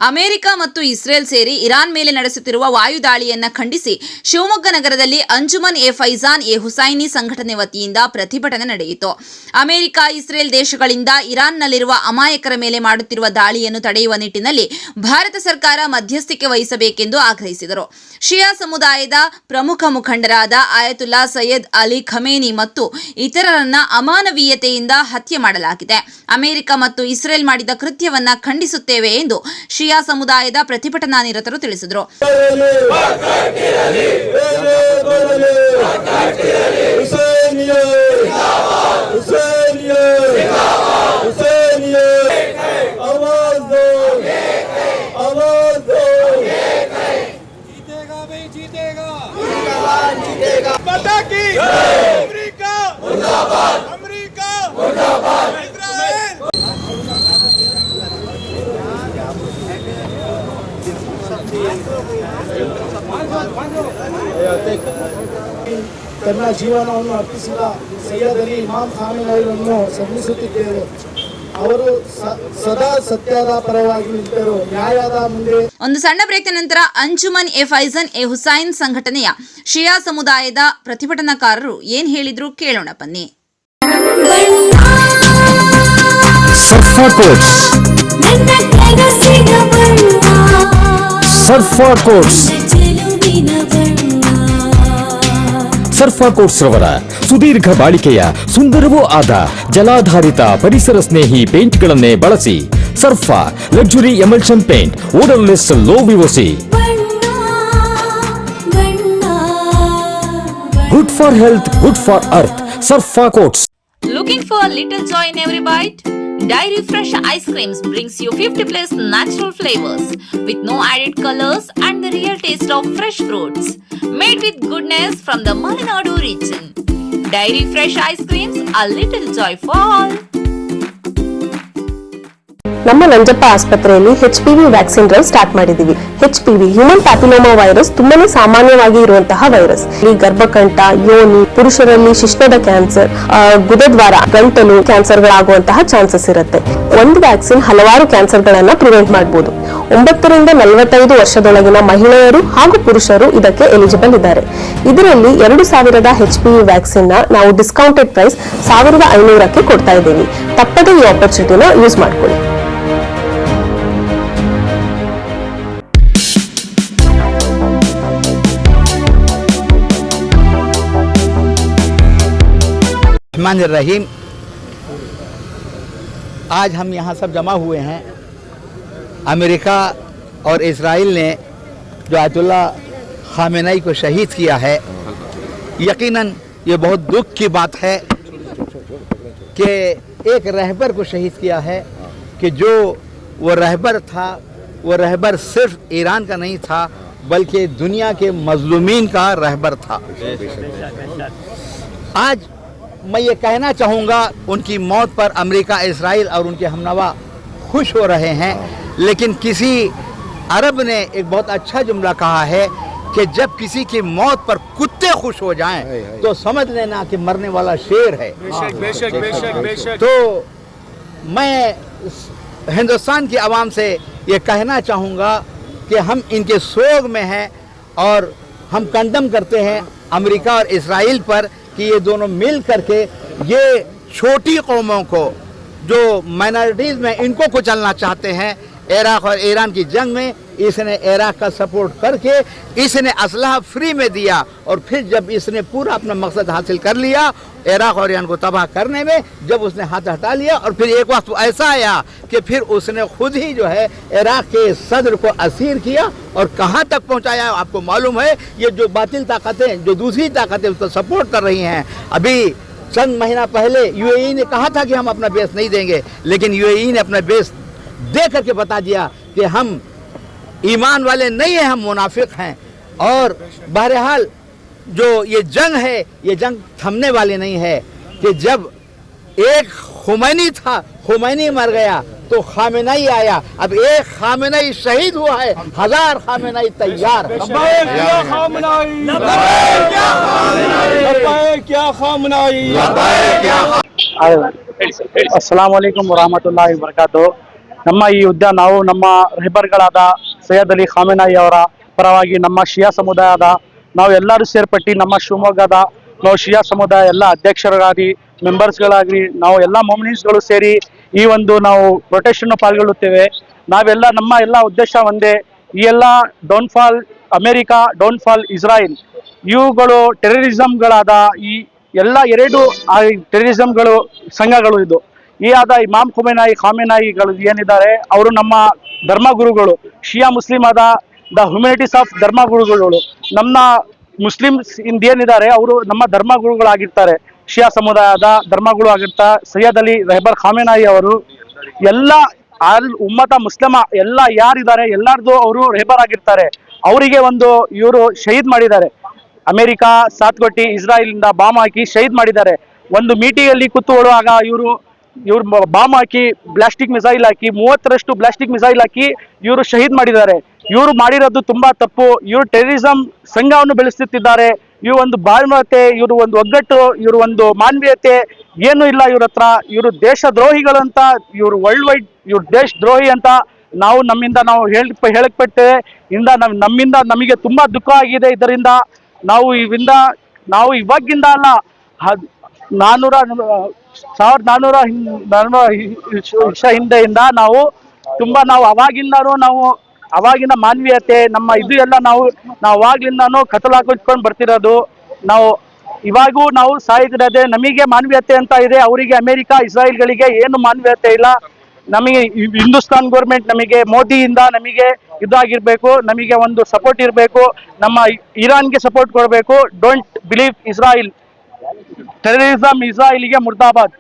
America ಮತ್ತು Israel ಸೇರಿ Iran ಮೇಲೆ ನಡೆಸುತ್ತಿರುವ ವಾಯುದಾಳಿಯನ್ನು ಖಂಡಿಸಿ ಶಿವಮೊಗ್ಗ ನಗರದಲ್ಲಿ ಅಂಜುಮನ್ ಎ ಫೈಜಾನ್ ಎ ಹುಸೈನಿ ಸಂಘಟನೆ ವತಿಯಿಂದ ಪ್ರತಿಭಟನೆ ನಡೆಯಿತು. ಅಮೆರಿಕ, ಇಸ್ರೇಲ್ ದೇಶಗಳಿಂದ ಇರಾನ್ನಲ್ಲಿರುವ ಅಮಾಯಕರ ಮೇಲೆ ಮಾಡುತ್ತಿರುವ ದಾಳಿಯನ್ನು ತಡೆಯುವ ನಿಟ್ಟಿನಲ್ಲಿ ಭಾರತ ಸರ್ಕಾರ ಮಧ್ಯಸ್ಥಿಕೆ ವಹಿಸಬೇಕೆಂದು ಆಗ್ರಹಿಸಿದರು. ಶಿಯಾ ಸಮುದಾಯದ ಪ್ರಮುಖ ಮುಖಂಡರಾದ ಆಯತುಲ್ಲಾ ಸೈಯದ್ ಅಲಿ ಖಮೇನಿ ಮತ್ತು ಇತರರನ್ನ ಅಮಾನವೀಯತೆಯಿಂದ ಹತ್ಯೆ ಮಾಡಲಾಗಿದೆ. ಅಮೆರಿಕ ಮತ್ತು ಇಸ್ರೇಲ್ ಮಾಡಿದ ಕೃತ್ಯವನ್ನ ಖಂಡಿಸುತ್ತೇವೆ ಎಂದು ಶಿಯಾ ಸಮುದಾಯದ ಪ್ರತಿಭಟನಾ ನಿರತರು ತಿಳಿಸಿದರು. ತನ್ನ ಜೀವನವನ್ನು ಅರ್ಪಿಸಿದ ಸೈಯದ್ ಅಲಿ ಇಮಾಮ್ ಖಾಮೇನಿಯವರನ್ನು ಸ್ಮರಿಸುತ್ತಿದ್ದೇವೆ. ಅವರು ಸದಾ ಸತ್ಯದ ಪರವಾಗಿ ನಿಂತರು, ನ್ಯಾಯದ ಮುಂದೆ. ಒಂದು ಸಣ್ಣ ಬ್ರೇಕ್ ನಂತರ ಅಂಜುಮನ್ ಎ ಫೈಜಾನ್ ಎ ಹುಸೈನ್ ಸಂಘಟನೆಯ ಶಿಯಾ ಸಮುದಾಯದ ಪ್ರತಿಭಟನಾಕಾರರು ಏನ್ ಹೇಳಿದ್ರು ಕೇಳೋಣ ಬನ್ನಿ. ಸರ್ಫಾ ಕೋಟ್ಸ್ ರವರ ಸುದೀರ್ಘ ಬಾಳಿಕೆಯ ಸುಂದರವೂ ಆದ ಜಲಾಧಾರಿತ ಪರಿಸರ ಸ್ನೇಹಿ ಪೇಂಟ್ಗಳನ್ನೇ ಬಳಸಿ. Surfa luxury emulsion paint, odourless, low VOC, good for health, good for earth. Surfa coats. Looking for a little joy in every bite? Dairy Fresh Ice Creams brings you 50+ natural flavors with no added colors and the real taste of fresh fruits. Made with goodness from the Malenadu region. Dairy Fresh Ice Creams, a little joy for all. ನಮ್ಮ ನಂಜಪ್ಪ ಆಸ್ಪತ್ರೆಯಲ್ಲಿ HPV vaccine drive start ಮಾಡಿದೀವಿ. HPV human papilloma virus ತುಂಬಾನೇ ಸಾಮಾನ್ಯವಾಗಿ ಇರುವಂತಹ virus. ಈ ಗರ್ಭಕಂಠ, ಯೋನಿ, ಪುರುಷರಲ್ಲಿ ಶಿಶ್ನದ cancer, ಗುದದ್ವಾರ, ಗಂಟಲು ಕ್ಯಾನ್ಸರ್ಗಳಾಗುವಂತಹ ಚಾನ್ಸಸ್ ಇರುತ್ತೆ. ಒಂದು ವ್ಯಾಕ್ಸಿನ್ ಹಲವಾರು ಕ್ಯಾನ್ಸರ್ಗಳನ್ನ ಪ್ರಿವೆಂಟ್ ಮಾಡಬಹುದು. 9 ರಿಂದ 45 ವರ್ಷದೊಳಗಿನ ಮಹಿಳೆಯರು ಹಾಗೂ ಪುರುಷರು ಇದಕ್ಕೆ ಎಲಿಜಿಬಲ್ ಇದ್ದಾರೆ. ಇದರಲ್ಲಿ 2000 HPV ವ್ಯಾಕ್ಸಿನ್ ನಾವು ಡಿಸ್ಕೌಂಟೆಡ್ ಪ್ರೈಸ್ 1500ಕ್ಕೆ ಕೊಡ್ತಾ ಇದ್ದೀವಿ. ತಪ್ಪದೇ ಈ ಆಪರ್ಚುನಿಟಿನ ಯೂಸ್ ಮಾಡ್ಕೊಳ್ಳಿ. रहीम, आज हम यहाँ सब जमा हुए हैं. अमेरिका और इजराइल ने जो आयतुल्ला खामेनी को शहीद किया है, यकीनन ये बहुत दुख की बात है कि एक रहबर को शहीद किया है कि जो वो रहबर था, वो रहबर सिर्फ ईरान का नहीं था बल्कि दुनिया के मजलूमीन का रहबर था. आज मैं ये कहना चाहूँगा, उनकी मौत पर अमेरिका, इजराइल और उनके हमनवा खुश हो रहे हैं, लेकिन किसी अरब ने एक बहुत अच्छा जुमला कहा है कि जब किसी की मौत पर कुत्ते खुश हो जाएं तो समझ लेना कि मरने वाला शेर है. बेशक, बेशक, बेशक. तो मैं हिंदुस्तान की आवाम से ये कहना चाहूँगा कि हम इनके सोग में हैं और हम कंडम करते हैं अमेरिका और इजराइल पर कि ये दोनों मिल करके ये छोटी कौमों को जो माइनॉरिटीज़ में इनको कुचलना चाहते हैं. इराक़ और ईरान की जंग में इसने इराक़ का सपोर्ट करके इसने असलहा फ्री में दिया और फिर जब इसने पूरा अपना मकसद हासिल कर लिया इराक़ और ईरान को तबाह करने में, जब उसने हाथ हटा लिया और फिर एक वक्त ऐसा आया कि फिर उसने खुद ही जो है इराक़ के सदर को असीर किया और कहाँ तक पहुँचाया आपको मालूम है. ये जो बातिल ताकतें, जो दूसरी ताकतें उसको सपोर्ट कर रही हैं. अभी चंद महीना पहले UAE ने कहा था कि हम अपना बेस नहीं देंगे, लेकिन UAE ने अपना बेस दे करके बता दिया कि हम ईमान वाले नहीं हैं, हम मुनाफिक हैं. और बहरहाल जो ये जंग है, ये जंग थमने वाली नहीं है कि जब एक खुमैनी था, खुमैनी मर गया तो खामेनी आया. अब एक खामेनी शहीद हुआ है, 1000 खामेनी तैयार. अस्सलाम वालेकुम वरहमतुल्लाहि वबरकातुहू. ನಮ್ಮ ಈ ಯುದ್ಧ ನಾವು ನಮ್ಮ ರೆಹಬರ್ಗಳಾದ ಸೈಯದ್ ಅಲಿ ಖಾಮೆನಾಯಿ ಅವರ ಪರವಾಗಿ ನಮ್ಮ ಶಿಯಾ ಸಮುದಾಯದ ನಾವು ಎಲ್ಲರೂ ಸೇರ್ಪಟ್ಟು ನಮ್ಮ ಶಿವಮೊಗ್ಗದ ನಾವು ಶಿಯಾ ಸಮುದಾಯ ಎಲ್ಲ ಅಧ್ಯಕ್ಷರಾಗಿ ಮೆಂಬರ್ಸ್ಗಳಾಗಿ ನಾವು ಎಲ್ಲ ಮೊಮಿನಿನ್ಸ್ಗಳು ಸೇರಿ ಈ ಒಂದು ನಾವು ಪ್ರೊಟೆಸ್ಟನ್ನು ಪಾಲ್ಗೊಳ್ಳುತ್ತೇವೆ. ನಾವೆಲ್ಲ ನಮ್ಮ ಎಲ್ಲ ಉದ್ದೇಶ ಒಂದೇ, ಈ ಎಲ್ಲ ಡೌನ್ಫಾಲ್ ಅಮೆರಿಕಾ, ಡೌನ್ಫಾಲ್ ಇಸ್ರಾಯೇಲ್, ಇವುಗಳು ಟೆರರಿಸಂಗಳಾದ ಈ ಎಲ್ಲ ಎರಡು ಟೆರರಿಸಂಗಳು ಸಂಘಗಳು ಇದು. ಈ ಆದ ಇಮಾಮ್ ಖಾಮೆನಾಯಿಗಳು ಏನಿದ್ದಾರೆ ಅವರು ನಮ್ಮ ಧರ್ಮಗುರುಗಳು, ಶಿಯಾ ಮುಸ್ಲಿಂ ಆದ ದ ಹ್ಯುಮ್ಯಾನಿಟೀಸ್ ಆಫ್ ಧರ್ಮಗುರುಗಳು. ನಮ್ಮ ಮುಸ್ಲಿಮ್ಸ್ ಏನಿದ್ದಾರೆ ಅವರು ನಮ್ಮ ಧರ್ಮಗುರುಗಳಾಗಿರ್ತಾರೆ, ಶಿಯಾ ಸಮುದಾಯದ ಧರ್ಮಗುರು ಆಗಿರ್ತಾರೆ. ಸೈಯದ್ ಅಲಿ ರೆಹಬರ್ ಖಾಮೆನಾಯಿ ಅವರು ಎಲ್ಲ ಉಮ್ಮತ ಮುಸ್ಲಿಮ ಎಲ್ಲ ಯಾರಿದ್ದಾರೆ ಎಲ್ಲಾರ್ದು ಅವರು ರೆಹಬರ್ ಆಗಿರ್ತಾರೆ. ಅವರಿಗೆ ಒಂದು ಇವರು ಶಹೀದ್ ಮಾಡಿದ್ದಾರೆ. ಅಮೆರಿಕ ಸಾಥ್ ಕೊಟ್ಟು ಇಸ್ರಾಯೇಲ್ ಇಂದ ಬಾಂಬ್ ಹಾಕಿ ಶಹೀದ್ ಮಾಡಿದ್ದಾರೆ. ಒಂದು ಮೀಟಿಂಗ್ ಅಲ್ಲಿ ಕೂತ್ಕೊಳ್ಳುವಾಗ ಇವರು ಬಾಂಬ್ ಹಾಕಿ ಬ್ಲಾಸ್ಟಿಕ್ ಮಿಸೈಲ್ ಹಾಕಿ 30ರಷ್ಟು ಬ್ಲಾಸ್ಟಿಕ್ ಮಿಸೈಲ್ ಹಾಕಿ ಇವರು ಶಹೀದ್ ಮಾಡಿದ್ದಾರೆ. ಇವರು ಮಾಡಿರೋದು ತುಂಬಾ ತಪ್ಪು. ಇವರು ಟೆರರಿಸಂ ಸಂಘವನ್ನು ಬೆಳೆಸುತ್ತಿದ್ದಾರೆ. ಇವರು ಒಂದು ಬಾಳ್ಮತೆ, ಇವರು ಒಂದು ಒಗ್ಗಟ್ಟು, ಇವರು ಒಂದು ಮಾನವೀಯತೆ ಏನು ಇಲ್ಲ ಇವ್ರ ಹತ್ರ. ಇವರು ದೇಶ ದ್ರೋಹಿಗಳಂತ, ಇವರು ವರ್ಲ್ಡ್ ವೈಡ್ ಇವ್ರು ದೇಶ ದ್ರೋಹಿ ಅಂತ ನಾವು ನಮ್ಮಿಂದ ನಾವು ಹೇಳಕ್ಪಟ್ಟೆ. ನಮ್ಮಿಂದ ನಮಗೆ ತುಂಬಾ ದುಃಖ ಆಗಿದೆ. ಇದರಿಂದ ನಾವು ಇವಾಗಿಂದ ಅಲ್ಲ, 1400 ವರ್ಷ ಹಿಂದೆಯಿಂದ ನಾವು ಅವಾಗಿನ ಮಾನವೀಯತೆ ನಮ್ಮ ಇದು ಎಲ್ಲ ನಾವು ಅವಾಗ್ಲಿಂದಾನು ಕತ್ತಲಾಕೊಂಡು ಬರ್ತಿರೋದು. ನಾವು ಇವಾಗೂ ನಾವು ಸಾಯ್ತಿರೋದೆ. ನಮಗೆ ಮಾನವೀಯತೆ ಅಂತ ಇದೆ, ಅವರಿಗೆ ಅಮೆರಿಕ ಇಸ್ರಾಯೇಲ್ಗಳಿಗೆ ಏನು ಮಾನವೀಯತೆ ಇಲ್ಲ. ನಮಗೆ ಹಿಂದೂಸ್ತಾನ್ ಗೌರ್ಮೆಂಟ್, ನಮಗೆ ಮೋದಿಯಿಂದ ನಮಗೆ ಇದಾಗಿರ್ಬೇಕು, ನಮಗೆ ಒಂದು ಸಪೋರ್ಟ್ ಇರಬೇಕು. ನಮ್ಮ ಇರಾನ್ಗೆ ಸಪೋರ್ಟ್ ಕೊಡಬೇಕು. ಡೋಂಟ್ ಬಿಲೀವ್ ಇಸ್ರಾಯೇಲ್, ಟೆರರಿಸಂ ಇಸ್ರಾಯೇಲಿಗೆ ಮುರ್ದಾಬಾದ್.